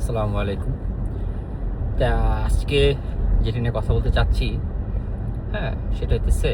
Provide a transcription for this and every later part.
আসসালামু আলাইকুম। তা আজকে যেটি নিয়ে কথা বলতে চাচ্ছি, সেটা হচ্ছে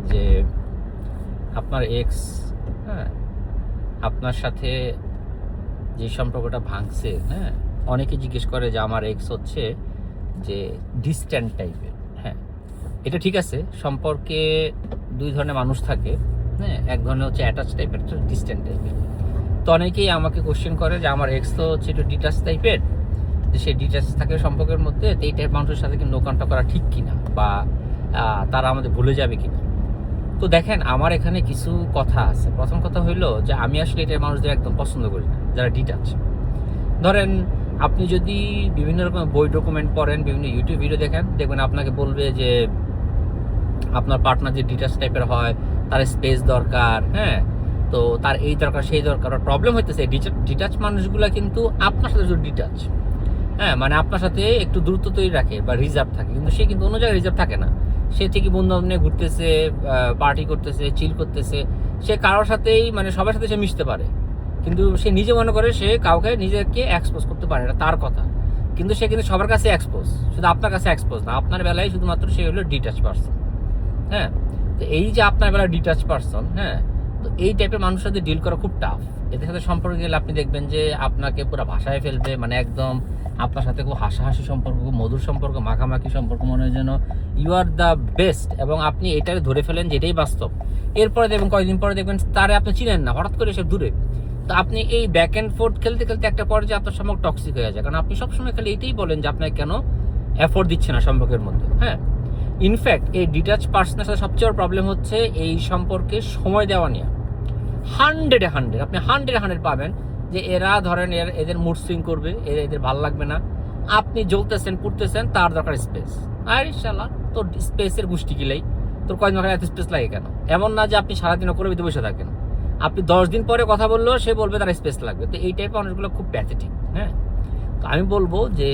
যে আপনার এক্স, হ্যাঁ আপনার সাথে যে সম্পর্কটা ভাঙছে, অনেকে জিজ্ঞেস করে যে আমার এক্স হচ্ছে যে ডিস্ট্যান্ট টাইপের। এটা ঠিক আছে, সম্পর্কে দুই ধরনের মানুষ থাকে। এক ধরনের হচ্ছে অ্যাটাচ টাইপের, একটা ডিস্ট্যান্ট টাইপের। তো অনেকেই আমাকে কোশ্চেন করে যে আমার এক্স তো হচ্ছে একটু ডিটাচ টাইপের, যে সে ডিটাচ থাকে সম্পর্কের মধ্যে, তো এই টাইপ মানুষের সাথে কি নো কন্টাক্ট করা ঠিক কিনা, বা তারা আমাদের ভুলে যাবে কিনা। তো দেখেন, আমার এখানে কিছু কথা আছে। প্রথম কথা হইলো যে আমি আসলে এই টাইপ মানুষদের একদম পছন্দ করি না, যারা ডিটাচ। ধরেন আপনি যদি বিভিন্ন রকম বই ডকুমেন্ট পড়েন, বিভিন্ন ইউটিউব ভিডিও দেখবেন আপনাকে বলবে যে আপনার পার্টনার যে ডিটাচ টাইপের হয় তার স্পেস দরকার, তো তার এই দরকার সেই দরকার। প্রবলেম হইতেছে ডিটাচ মানুষগুলো কিন্তু আপনার সাথে শুধু ডিটাচ, মানে আপনার সাথে একটু দূরত্ব তৈরি রাখে বা রিজার্ভ থাকে, কিন্তু সে কিন্তু অন্য জায়গায় রিজার্ভ থাকে না। সে ঠিকই বন্ধু বান্ধব নিয়ে ঘুরতেছে, পার্টি করতেছে, চিল করতেছে, সে কারোর সাথেই মানে সবার সাথে সে মিশতে পারে, কিন্তু সে নিজে মনে করে সে কাউকে নিজেকে এক্সপোজ করতে পারে না, তার কথা। কিন্তু সে কিন্তু সবার কাছে এক্সপোজ, শুধু আপনার কাছে এক্সপোজ না। আপনার বেলায় শুধুমাত্র সে হলো ডিটাচ পারসন। তো এই যে আপনার বেলা ডিটাচ পারসন, তো এই টাইপের মানুষের সাথে ডিল করা খুব টাফ। এদের সাথে সম্পর্কে গেলে আপনি দেখবেন যে আপনাকে পুরো ভাষায় ফেলবে, মানে একদম আপনার সাথে খুব হাসাহাসি সম্পর্ক, খুব মধুর সম্পর্ক, মাখামাখি সম্পর্ক, মনে হয় যেন ইউ আর দ্য বেস্ট, এবং আপনি এটাকে ধরে ফেলেন যে এটাই বাস্তব। এরপরে দেখবেন কয়েকদিন পরে দেখবেন তারে আপনি চিনেন না, হঠাৎ করে সে দূরে। তো আপনি এই ব্যাক অ্যান্ড ফোর্থ খেলতে খেলতে একটা পর্যায়ে আপনার সম্পর্ক টক্সিক হয়ে যায়, কারণ আপনি সবসময় খালি এটাই বলেন যে আপনাকে কেন এফোর্ট দিচ্ছে না সম্পর্কের মধ্যে। ইনফ্যাক্ট এই ডিটাচ পার্সনের সাথে সবচেয়ে বড় প্রবলেম হচ্ছে এই সম্পর্কে সময় দেওয়া নিয়ে। 100-এ 100 আপনি 100-এ 100 পাবেন যে এরা ধরেন এদের মুড সুইং করবে, এদের ভাল লাগবে না। আপনি জ্বলতেছেন, পুড়তেছেন, তার দরকার স্পেস। আরে শালা, তোর স্পেসের গোষ্ঠী কিলাই, তোর কয়েক মাসে এত স্পেস লাগে কেন? এমন না যে আপনি সারাদিনও করে বিধে বসে থাকেন, আপনি 10 দিন পরে কথা বললেও সে বলবে তার স্পেস লাগবে। তো এই টাইপের মানুষগুলো খুব প্যাথেটিক। তো আমি বলবো যে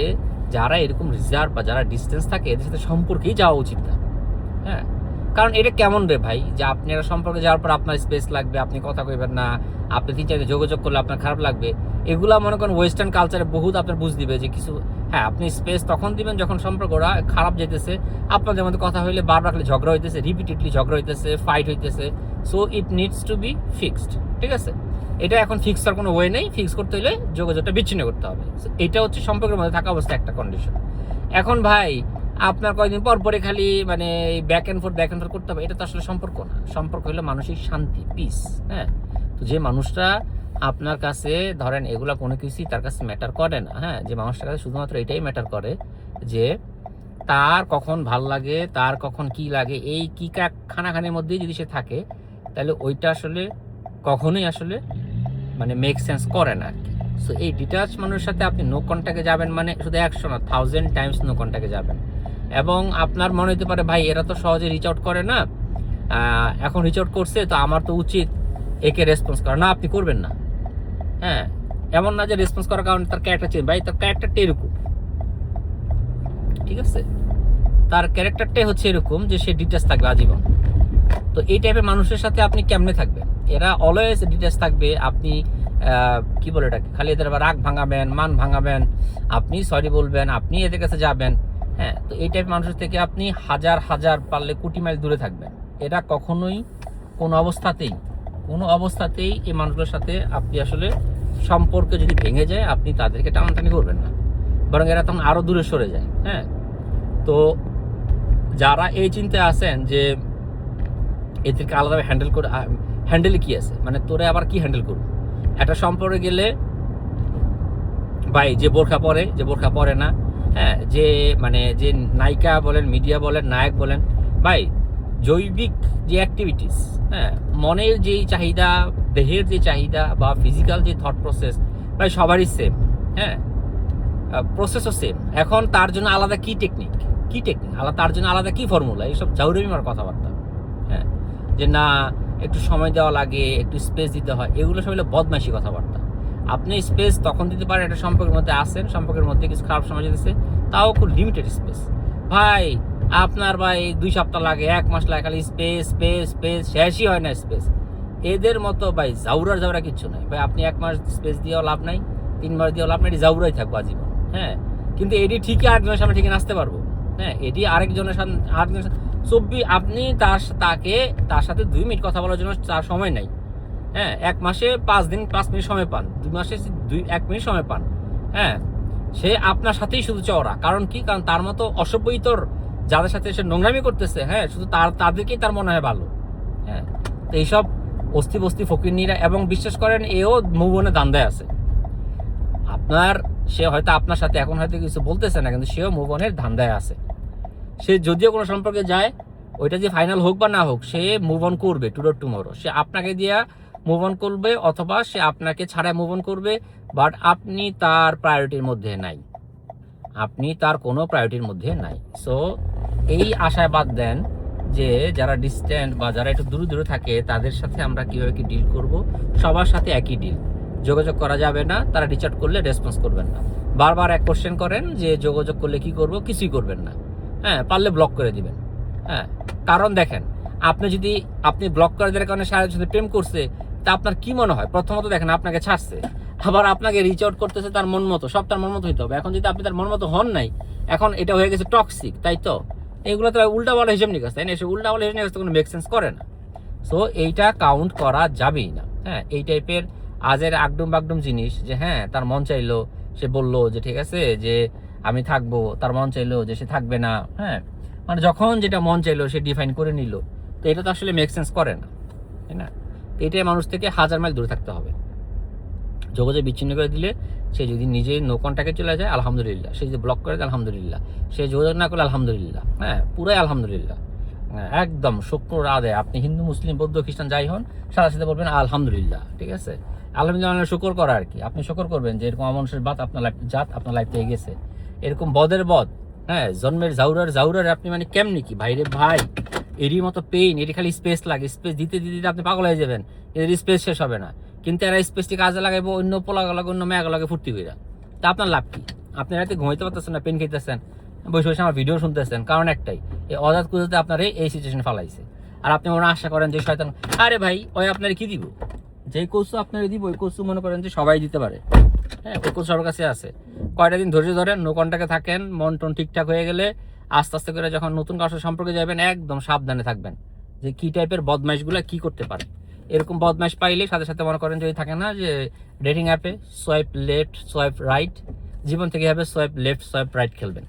যারা এরকম রিজার্ভ বা যারা ডিস্টেন্স থাকে, এদের সাথে সম্পর্কেই যাওয়া উচিত না। কারণ এটা কেমন রে ভাই, যে আপনি একটা সম্পর্কে যাওয়ার পর আপনার স্পেস লাগবে, আপনি কথা কইবেন না, আপনি 3-4 যোগাযোগ করলে আপনার খারাপ লাগবে। এগুলা মনে করেন ওয়েস্টার্ন কালচারে বহুত আপনার বুঝ দিবে যে কিছু। আপনি স্পেস তখন দিবেন যখন সম্পর্কটা খারাপ যেতেছে, আপনাদের মধ্যে কথা হইলে বারবার খালি ঝগড়া হইতেছে, রিপিটেডলি ঝগড়া হইতেছে, ফাইট হইতেছে। So it needs to be fixed, ঠিক আছে? এটা এখন ফিক্স করার কোনো ওয়ে নেই। ফিক্স করতে হলে যোগাযোগটা বিচ্ছিন্ন করতে হবে। এটা হচ্ছে সম্পর্কের মধ্যে থাকা অবস্থা একটা কন্ডিশন। এখন ভাই আপনার কয়েকদিন পর পরে খালি মানে ব্যাক অ্যান্ড ফোর্থ করতে হবে, এটা তো আসলে সম্পর্ক না। সম্পর্ক হলো মানসিক শান্তি, পিস। তো যে মানুষটা আপনার কাছে ধরেন এগুলা কোনো কিছুই তার কাছে ম্যাটার করে না, যে মানুষটার কাছে শুধুমাত্র এটাই ম্যাটার করে যে তার কখন ভাল লাগে, তার কখন কি লাগে, এই কি খানাখানির মধ্যেই যদি সে থাকে, তাহলে ওইটা আসলে কখনোই আসলে মানে মেক সেন্স করে না আর কি। সো এই ডিটাচ মানুষের সাথে আপনি নো কন্ট্যাক্টে যাবেন, মানে শুধু 100 না 1000 টাইমস নো কন্ট্যাক্টে যাবেন। এবং আপনার মনে হতে পারে ভাই এরা তো সহজে রিচ আউট করে না, এখন রিচ আউট করছে তো আমার তো উচিত একে রেসপন্স করা। না, আপনি করবেন না। এমন না যে রেসপন্স করার কারণে তার ক্যারেক্টার চেঞ্জ, ভাই তার ক্যারেক্টারটা এরকম, ঠিক আছে? তার ক্যারেক্টারটাই হচ্ছে এরকম যে সে ডিটাচ থাকবে আজীবন। তো এই টাইপের মানুষের সাথে আপনি কেমনে থাকবেন? এরা অলওয়েজ ডিটাচ থাকবে। আপনি কি বলে এটাকে, খালি এদের রাগ ভাঙাবেন, মান ভাঙাবেন, আপনি সরি বলবেন, আপনি এদের কাছে যাবেন। তো এই টাইপের মানুষের থেকে আপনি হাজার হাজার পারলে কোটি মাইল দূরে থাকবেন। এরা কখনোই কোনো অবস্থাতেই এই মানুষগুলোর সাথে আপনি আসলে সম্পর্ক যদি ভেঙে যায়, আপনি তাদেরকে টানাটানি করবেন না, বরং এরা তখন আরো দূরে সরে যায়। তো যারা এই চিন্তায় আছেন যে এদেরকে আলাদাভাবে হ্যান্ডেলে কি আছে, মানে তোরে আবার কি হ্যান্ডেল করবো একটা সম্পর্কে গেলে, ভাই যে বোরখা পরে না, যে মানে যে নায়িকা বলেন, মিডিয়া বলেন, নায়ক বলেন, ভাই জৈবিক যে অ্যাক্টিভিটিস, মনের যেই চাহিদা, দেহের যে চাহিদা বা ফিজিক্যাল যে থট প্রসেস, ভাই সবারই সেম। প্রসেসও সেম। এখন তার জন্য আলাদা কি টেকনিক আলাদা, তার জন্য আলাদা কি ফর্মুলা, এইসব জাউরেমিমার কথাবার্তা। যে না একটু সময় দেওয়া লাগে, একটু স্পেস দিতে হয়, এগুলো সব হলো বদমাইশি কথাবার্তা। আপনি স্পেস তখন দিতে পারেন একটা সম্পর্কের মধ্যে আসেন, সম্পর্কের মধ্যে কিছু খারাপ সময় যেতেছে, তাও খুব লিমিটেড স্পেস। ভাই আপনার ভাই 2 সপ্তাহ লাগে, 1 মাস লাগে, খালি স্পেস স্পেস স্পেস, শেষই হয় না স্পেস। এদের মতো ভাই জাউরা কিচ্ছু নাই ভাই। আপনি 1 মাস স্পেস দিয়েও লাভ নাই, 3 মাস দিয়ে হলো আপনার এটি জাউরাই থাকবো আজীবন। হ্যাঁ, কিন্তু এটি ঠিকই আরেকজনের সামনে ঠিকই নাচতে পারবো। হ্যাঁ, এটি আরেকজনের সামনে আপনি তার সাথে 2 মিনিট কথা বলার জন্য তার সময় নাই। হ্যাঁ, 1 মাসে 5 দিন 5 মিনিট সময় পান, 2 মাসে 1 মিনিট সময় পান। হ্যাঁ, সে আপনার সাথেই শুধু চওড়া। কারণ কি? কারণ তার মতো অসভ্যই তোর যাদের সাথে সে নোংরামি করতেছে, হ্যাঁ, শুধু তাদেরকেই তার মনে হয় ভালো। হ্যাঁ, তো এইসব অস্তি বস্তি ফকিরনিরা, এবং বিশ্বাস করেন এও মুভ অনে দান্দায় আছে। সে হয়তো আপনার সাথে এখন হয়তো কিছু বলতেছে না, কিন্তু সেও মুভ অনের ধান্দায় আছে। সে যদিও কোনো সম্পর্কে যায়, ওইটা যে ফাইনাল হোক বা না হোক, সে মুভ অন করবে টুডে টুমোরো। সে আপনাকে দিয়া মুভ অন করবে, অথবা সে আপনাকে ছাড়াই মুভ অন করবে, বাট আপনি তার প্রায়োরিটির মধ্যে নাই। আপনি তার কোনো প্রায়োরিটির মধ্যে নাই। সো এই আশায় বাদ দেন যে যারা ডিস্ট্যান্ট বা যারা একটু দূরে দূরে থাকে তাদের সাথে আমরা কীভাবে কি ডিল করব। সবার সাথে একই ডিল, যোগাযোগ করা যাবে না। তারা রিচ আউট করলে রেসপন্স করবেন না। বারবার এক কোশ্চেন করেন যে যোগাযোগ করলে কি করব, কিছুই করবেন না। হ্যাঁ, পারলে ব্লক করে দিবেন। হ্যাঁ, কারণ দেখেন, আপনি ব্লক করে দেওয়ার কারণে সারা সাথে প্রেম করছে, তা আপনার কি মনে হয়? প্রথমত দেখেন, আপনাকে ছাড়ছে, আবার আপনাকে রিচ আউট করতেছে তার মন মতো। সব তার মন মতো হইতে হবে। এখন যদি আপনি তার মন মতো হন নাই, এখন এটা হয়ে গেছে টক্সিক, তাই তো? এগুলো তো উল্টা বলা হিসেব নিকাশ, তাই না? এসে উল্টা বলা হিসেব নিকাশ তো কোনো মেক সেন্স করে না। সো এইটা কাউন্ট করা যাবেই না। হ্যাঁ, এই টাইপের আজের আগডুম বাগডুম জিনিস, যে হ্যাঁ তার মন চাইলো, সে বললো যে ঠিক আছে যে আমি থাকবো, তার মন চাইলো যে সে থাকবে না। হ্যাঁ, মানে যখন যেটা মন চাইলো সে ডিফাইন করে নিল, তো এটা তো আসলে মেক সেন্স করে না, তাই না? এটাই মানুষ থেকে 1000 মাইল দূরে থাকতে হবে। যোগাযোগ বিচ্ছিন্ন করে দিলে, সে যদি নিজে নো কন্ট্যাক্টে চলে যায় আলহামদুলিল্লাহ, সে যদি ব্লক করে দেয় আলহামদুলিল্লাহ, সে যোগাযোগ না করলে আলহামদুলিল্লাহ। হ্যাঁ, পুরাই আলহামদুলিল্লাহ। হ্যাঁ, একদম শুক্র রাধে। আপনি হিন্দু মুসলিম বৌদ্ধ খ্রিস্টান যাই হন, সাথে সাথে বলবেন আলহামদুলিল্লাহ। ঠিক আছে, আলহামদুলিল্লাহ শুকর করা আর কি। আপনি শুকর করবেন যে এরকম অমানুষের আপনার লাইফ থেকে গেছে, এরকম বদের বদ। হ্যাঁ, জন্মের জাউরার আপনি মানে কেমনি কি ভাই রে ভাই, এরই মতো পেইন, এরই খালি স্পেস লাগে। স্পেস দিতে দিতে আপনি পাগল হয়ে যাবেন, এদের স্পেস শেষ হবে না। কিন্তু এরা স্পেসটি কাজে লাগাইবো অন্য পোলাগুলাকে, অন্য মেয়াগুলাকে ফুর্তি কইরা। তা আপনার লাভ কি? আপনি রাতে ঘুমাইতে পারতেছেন না, পেন খাইতেছেন, বসে বসে আমার ভিডিও শুনতেছেন, কারণ একটাই, এই অজাত কুজাতে আপনার এই সিচুয়েশন ফালাইছে। আর আপনি মনে আশা করেন যে শয়তান, আরে ভাই ওই আপনার কি দিব? যেই কৌশু আপনার দিব, ওই কৌশু মনে করেন যে সবাই দিতে পারে। হ্যাঁ, ওই কৌশু সবার কাছে আছে। কয়টা দিন ধৈর্য ধরেন, নো কন্টাক্টে থাকেন, মন টন ঠিকঠাক হয়ে গেলে আস্তে আস্তে করে যখন নতুন কারোর সম্পর্কে যাবেন, একদম সাবধানে থাকবেন যে কি টাইপের বদমাইশগুলো কি করতে পারে। এরকম বদমাইশ পাইলে সাথে সাথে মনে করেন যদি থাকে না যে ডেটিং অ্যাপে সোয়াইপ লেফট সোয়াইপ রাইট, জীবন থেকে হবে সোয়াইপ লেফট সোয়াইপ রাইট খেলবেন।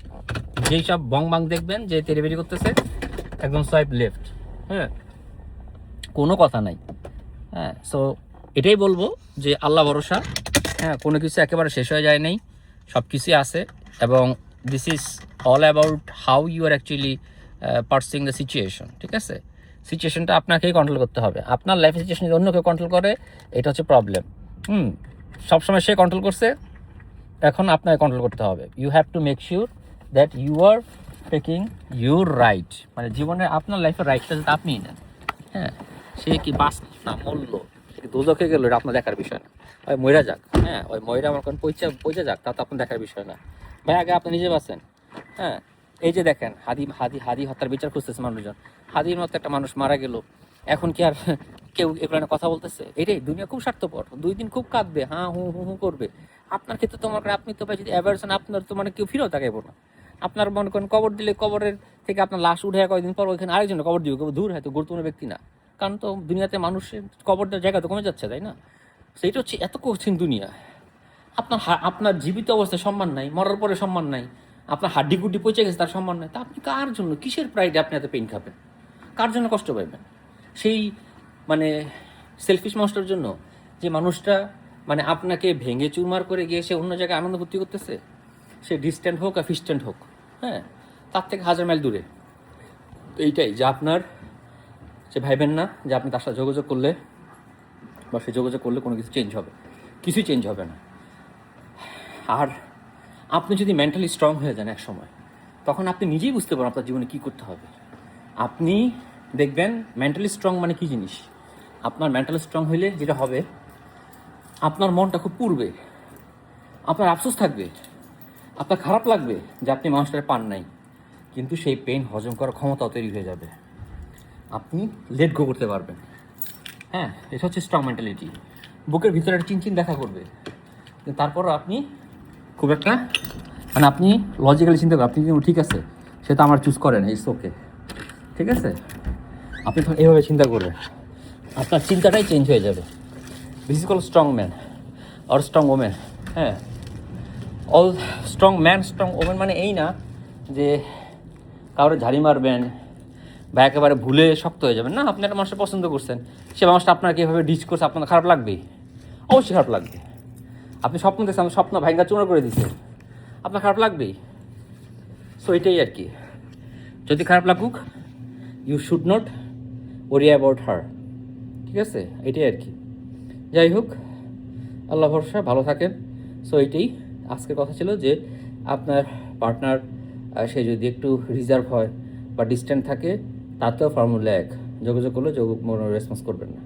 যেই সব বং বাং দেখবেন যে তেড়েবেড়ি করতেছে, একদম সোয়াইপ লেফট। হ্যাঁ, কোনো কথা নাই। হ্যাঁ, সো এটাই বলবো যে আল্লাহ ভরসা। হ্যাঁ, কোনো কিছু একেবারে শেষ হয়ে যায় নাই, সব কিছুই আছে। এবং this is all about how you are actually parsing the situation. ঠিক আছে, সিচুয়েশনটা আপনাকেই কন্ট্রোল করতে হবে। আপনার লাইফের সিচুয়েশন যদি অন্য কেউ কন্ট্রোল করে, এটা হচ্ছে প্রবলেম। সবসময় সে কন্ট্রোল করছে, এখন আপনাকে কন্ট্রোল করতে হবে। You have to make sure that you are taking your right, মানে জীবনের আপনার লাইফের রাইটটা যাতে আপনিই নেন। হ্যাঁ, সে কি বাস না মূল্য, সে কি দোজখে গেল, এটা আপনার দেখার বিষয় না। ওই ময়রা যাক, হ্যাঁ, ওই ময়রা আমার কারণ পয়সা যাক, তা তো আপনার দেখার বিষয় না ভাই। আগে আপনি নিজে বাঁচেন। হ্যাঁ, এই যে দেখেন হাদি হত্যার বিচার খুঁজতেছে মানুষজন। হাদির মতো একটা মানুষ মারা গেল, এখন কি আর কেউ এগুলো কথা বলতেছে? এটাই দুনিয়া খুব স্বার্থপর। 2 দিন খুব কাঁদবে, হ্যাঁ হু হু হু করবে। আপনার ক্ষেত্রে তো মনে করেন আপনি তো ভাই যদি অ্যাভারশন, আপনার তো মানে কেউ ফিরেও তাকাইবো না। আপনার মনে করেন কবর দিলে, কবরের থেকে আপনার লাশ উঠে কয়েকদিন পর ওইখানে আরেকজন কবর দিবে, কেউ দূর হয়তো গুরুত্বপূর্ণ ব্যক্তি না। কারণ তো দুনিয়াতে মানুষের কবর দেওয়ার জায়গা তো কমে যাচ্ছে, তাই না? সেইটা হচ্ছে এত কঠিন দুনিয়া। আপনার জীবিত অবস্থায় সম্মান নাই, মরার পরে সম্মান নাই, আপনার হাড্ডি গুড্ডি পচে গেছে তার সম্মান নাই। তা আপনি কার জন্য, কিসের প্রাইডে আপনি এত পেইন খাবেন? কার জন্য কষ্ট পাইবেন? সেই মানে সেলফিশ মানুষটার জন্য, যে মানুষটা মানে আপনাকে ভেঙে চুরমার করে গিয়ে সে অন্য জায়গায় আনন্দ ভর্তি করতেছে। সে ডিস্ট্যান্ট হোক আর ফিস্ট্যান্ট হোক, হ্যাঁ, তার থেকে 1000 মাইল দূরে। এইটাই যে আপনার, সে ভাইবেন না যে আপনি তার সাথে যোগাযোগ করলে বা সে যোগাযোগ করলে কোনো কিছু চেঞ্জ হবে, কিছুই চেঞ্জ হবে না। আর আপনি যদি মেন্টালি স্ট্রং হয়ে যান এক সময়, তখন আপনি নিজেই বুঝতে পারেন আপনার জীবনে কী করতে হবে। আপনি দেখবেন মেন্টালি স্ট্রং মানে কী জিনিস। আপনার মেন্টালি স্ট্রং হইলে যেটা হবে, আপনার মনটা খুব পুড়বে, আপনার আফসোস থাকবে, আপনার খারাপ লাগবে যে আপনি মানুষটাকে পান নাই, কিন্তু সেই পেইন হজম করার ক্ষমতাও তৈরি হয়ে যাবে। আপনি লেট গো করতে পারবেন। হ্যাঁ, এটা হচ্ছে স্ট্রং মেন্টালিটি। বুকের ভিতরে একটা চিনচিন দেখা করবে তারপরও আপনি খুব একটা মানে আপনি লজিক্যালি চিন্তা করেন, আপনি কিন্তু ঠিক আছে সেটা আমার চুজ করেন, ইটস ওকে, ঠিক আছে? আপনি তখন এইভাবে চিন্তা করবেন, আপনার চিন্তাটাই চেঞ্জ হয়ে যাবে। This is call strong man or strong women. হ্যাঁ, all strong man strong women মানে এই না যে কাউরে ঝাড়ি মারবেন বা একেবারে ভুলে শক্ত হয়ে যাবেন না। আপনি একটা মানুষকে পছন্দ করছেন, সে মানুষটা আপনাকে এভাবে ডিচ করছে, আপনার খারাপ লাগবেই, অবশ্যই খারাপ লাগবে। আপনি স্বপ্ন দেখছেন, আপনি স্বপ্ন ভাঙ্গা চূর্ণ করে দিচ্ছে, আপনার খারাপ লাগবেই। সো এটাই আর কি, যদি খারাপ লাগুক you should not worry about her, ঠিক আছে? এটাই আর কি। যাই হোক, আল্লাহ ভরসা, ভালো থাকেন। সো এইটাই আজকের কথা ছিল যে আপনার পার্টনার সে যদি একটু রিজার্ভ হয় বা ডিস্ট্যান্ট থাকে, তাতেও ফর্মুলা 1, যোগাযোগ করলে রেসপন্স করবেন না।